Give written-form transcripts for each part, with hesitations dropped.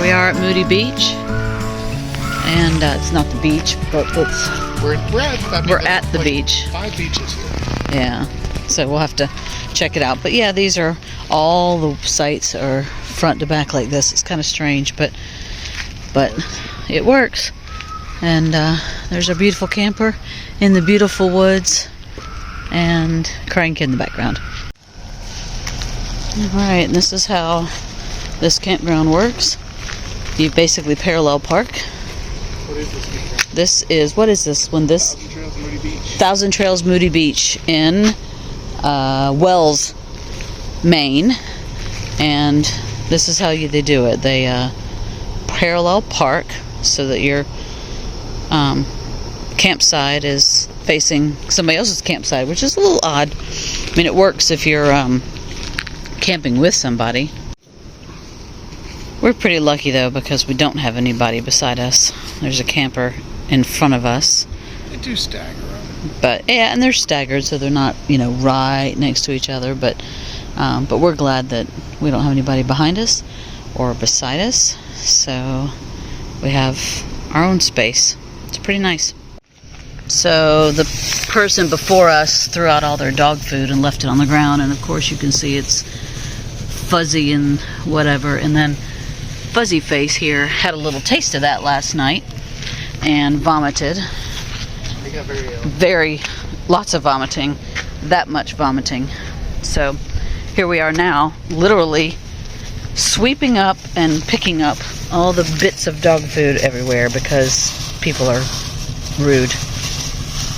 we are at Moody Beach, and it's not the beach, but it's We're at the beach. 5 beaches here. Yeah, so we'll have to check it out. But yeah, these are all the sites are front to back like this. It's kind of strange, but it works. And there's our beautiful camper in the beautiful woods, and crying kid in the background. Alright, and this is how this campground works. You basically parallel park. What is this campground? This is, what is this one? This Thousand Trails Moody Beach. Thousand Trails Moody Beach in Wells, Maine. And this is how they do it. They parallel park so that your campsite is facing somebody else's campsite, which is a little odd. I mean, it works if you're camping with somebody. We're pretty lucky though, because we don't have anybody beside us. There's a camper in front of us. They do stagger up. But yeah, and they're staggered, so they're not, you know, right next to each other. But we're glad that we don't have anybody behind us or beside us, so we have our own space. It's pretty nice. So the person before us threw out all their dog food and left it on the ground, and of course you can see it's fuzzy and whatever. And then Fuzzy Face here had a little taste of that last night and vomited. They got lots of vomiting, that much vomiting. So here we are now, literally sweeping up and picking up all the bits of dog food everywhere because people are rude.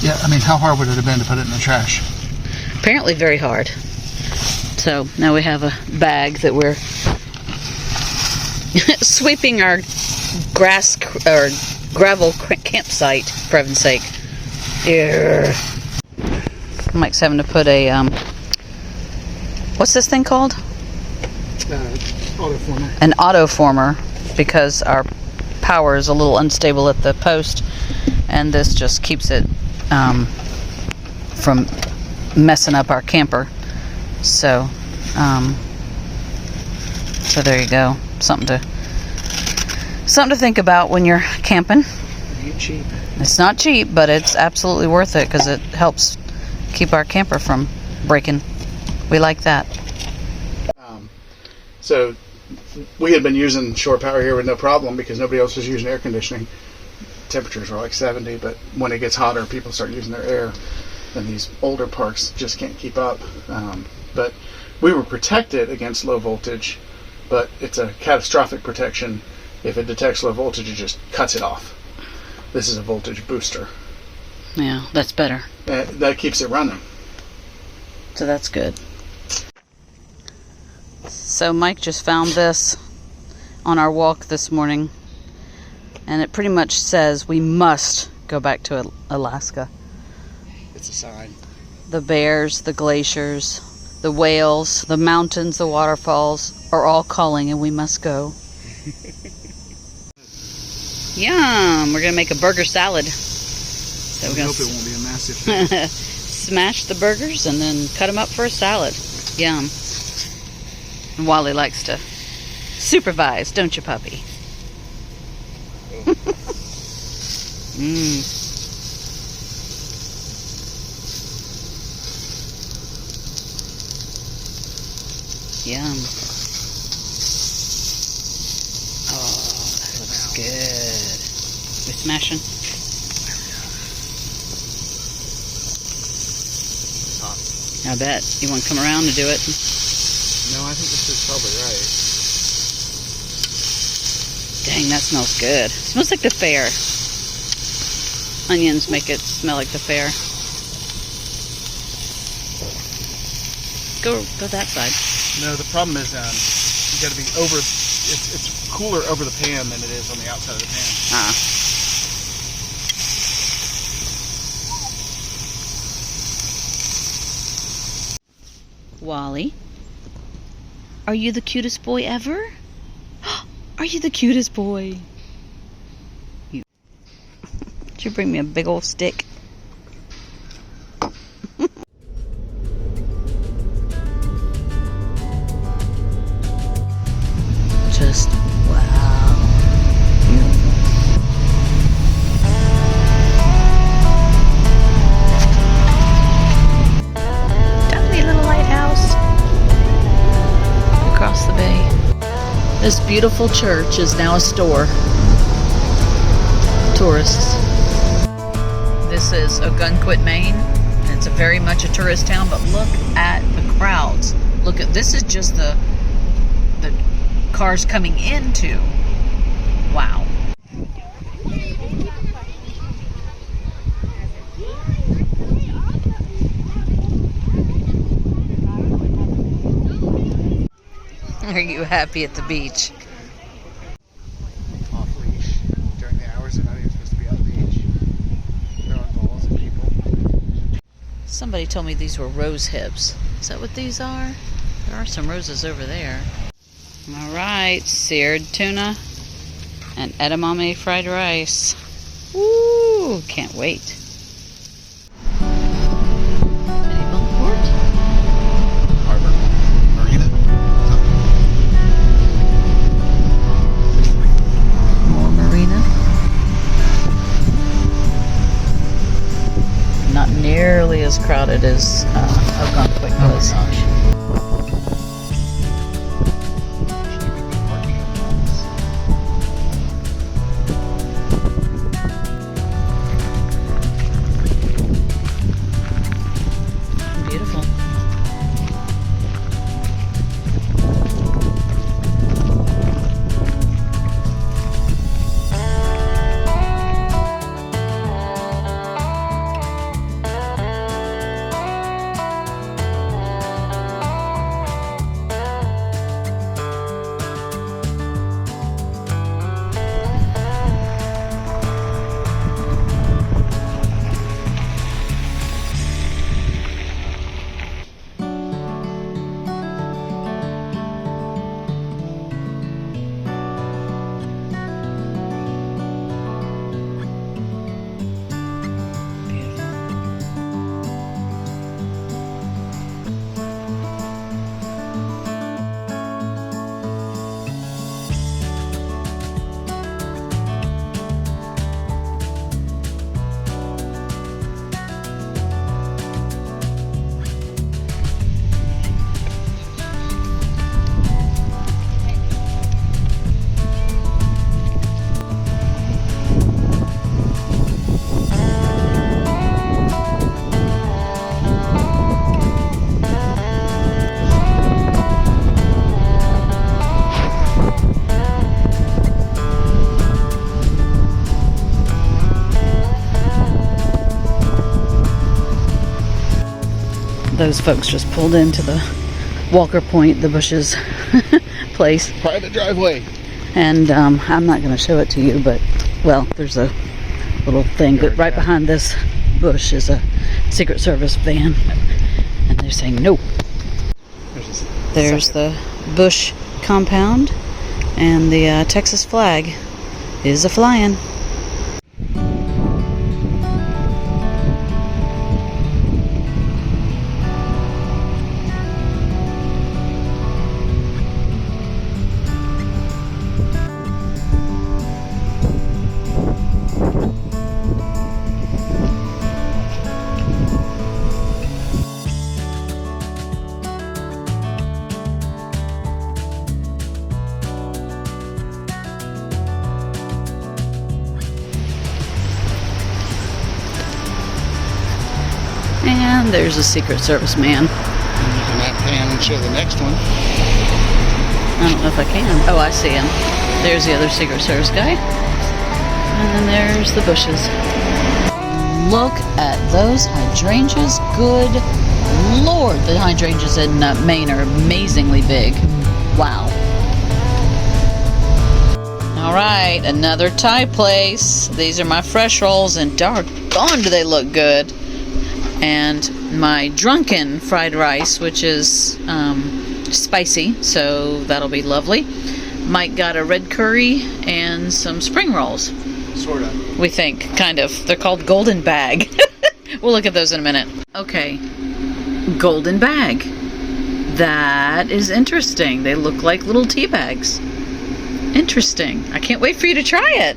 Yeah, I mean, how hard would it have been to put it in the trash? Apparently very hard. So now we have a bag that we're sweeping our grass or gravel campsite, for heaven's sake. Ew. Mike's having to put a what's this thing called? Autoformer. An autoformer, because our power is a little unstable at the post, and this just keeps it from messing up our camper. So there you go. Something to think about when you're camping. It ain't cheap. It's not cheap, but it's absolutely worth it because it helps keep our camper from breaking. We like that. So we had been using shore power here with no problem because nobody else was using air conditioning. Temperatures were like 70, but when it gets hotter, people start using their air, and these older parks just can't keep up. But we were protected against low voltage, but it's a catastrophic protection. If it detects low voltage, it just cuts it off. This is a voltage booster. Yeah, that's better. That keeps it running. So that's good. So Mike just found this on our walk this morning, and it pretty much says we must go back to Alaska. It's a sign. The bears, the glaciers, the whales, the mountains, the waterfalls are all calling, and we must go. Yum! We're gonna make a burger salad. So we're I gonna hope it won't be a massive thing. smash the burgers and then cut them up for a salad. Yum! And Wally likes to supervise, don't you, puppy? Yum. Oh, that looks good. We smashing? I bet. You want to come around and do it? No, I think this is probably right. Dang, that smells good. It smells like the fair. Onions make it smell like the fair. Go that side. No, the problem is you got to be over. It's cooler over the pan than it is on the outside of the pan. Wally, are you the cutest boy ever? Are you the cutest boy? Did you bring me a big old stick? Just wow. across the bay. This beautiful church is now a store. Tourists. This is Ogunquit, Maine. It's very much a tourist town, but look at the crowds. Look at, this is just the cars coming into. Wow. Are you happy at the beach? Off leash during the hours they're not even supposed to be on the beach. Throwing balls at people. Somebody told me these were rose hips. Is that what these are? There are some roses over there. All right, seared tuna and edamame fried rice. Woo! Can't wait. Kennebunkport? Harbor. Marina. More marina. Not nearly as crowded as Ogunquit was. Oh gosh. Beautiful. Those folks just pulled into the Walker Point, the Bushes place. Private driveway. And I'm not going to show it to you, but, well, there's a little thing. But right behind this bush is a Secret Service van. And they're saying no. There's the Bush compound. And the Texas flag is a-flying. And there's a Secret Service man. And you can not pan and show the next one. I don't know if I can. Oh, I see him. There's the other Secret Service guy. And then there's the bushes. Look at those hydrangeas. Good Lord, the hydrangeas in Maine are amazingly big. Wow. All right, another Thai place. These are my fresh rolls, and doggone do they look good. And my drunken fried rice, which is spicy, so that'll be lovely. Mike got a red curry and some spring rolls. Sort of. We think, kind of. They're called Golden Bag. We'll look at those in a minute. Okay, Golden Bag. That is interesting. They look like little tea bags. Interesting. I can't wait for you to try it.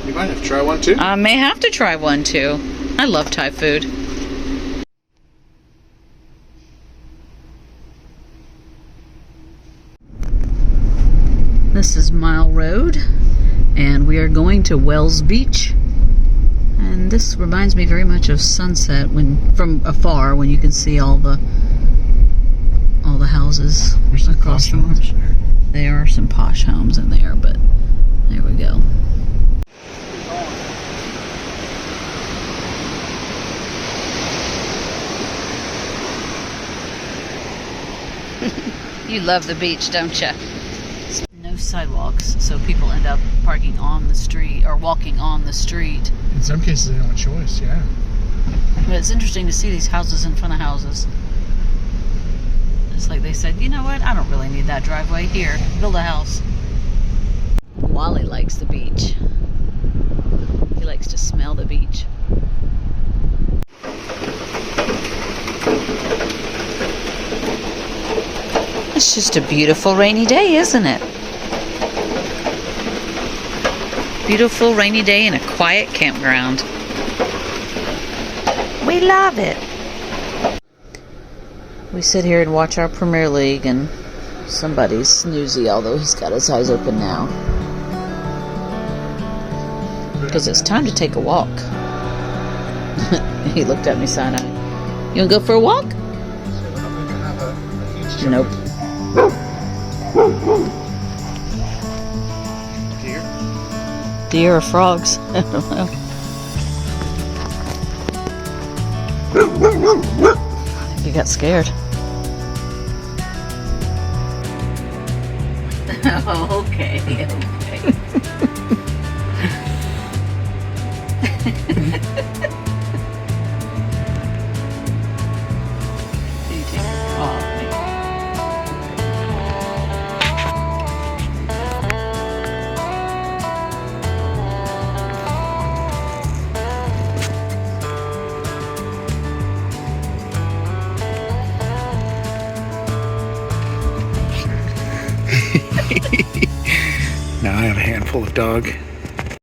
You might have to try one too. I may have to try one too. I love Thai food. This is Mile Road, and we are going to Wells Beach. And this reminds me very much of sunset from afar, when you can see all the houses across the water. There are some posh homes in there, but there we go. You love the beach, don't you? No sidewalks, so people end up parking on the street or walking on the street. In some cases, they don't have a choice, yeah. But it's interesting to see these houses in front of houses. It's like they said, you know what? I don't really need that driveway. Here, build a house. Wally likes the beach. He likes to smell the beach. It's just a beautiful rainy day, isn't it? Beautiful rainy day in a quiet campground. We love it. We sit here and watch our Premier League, and somebody's snoozy, although he's got his eyes open now. Because it's time to take a walk. He looked at me side-eye. You want to go for a walk? Nope. Deer? Deer or frogs? I don't know. I think you got scared. Oh, okay. You take your paw off me. Now I have a handful of dog.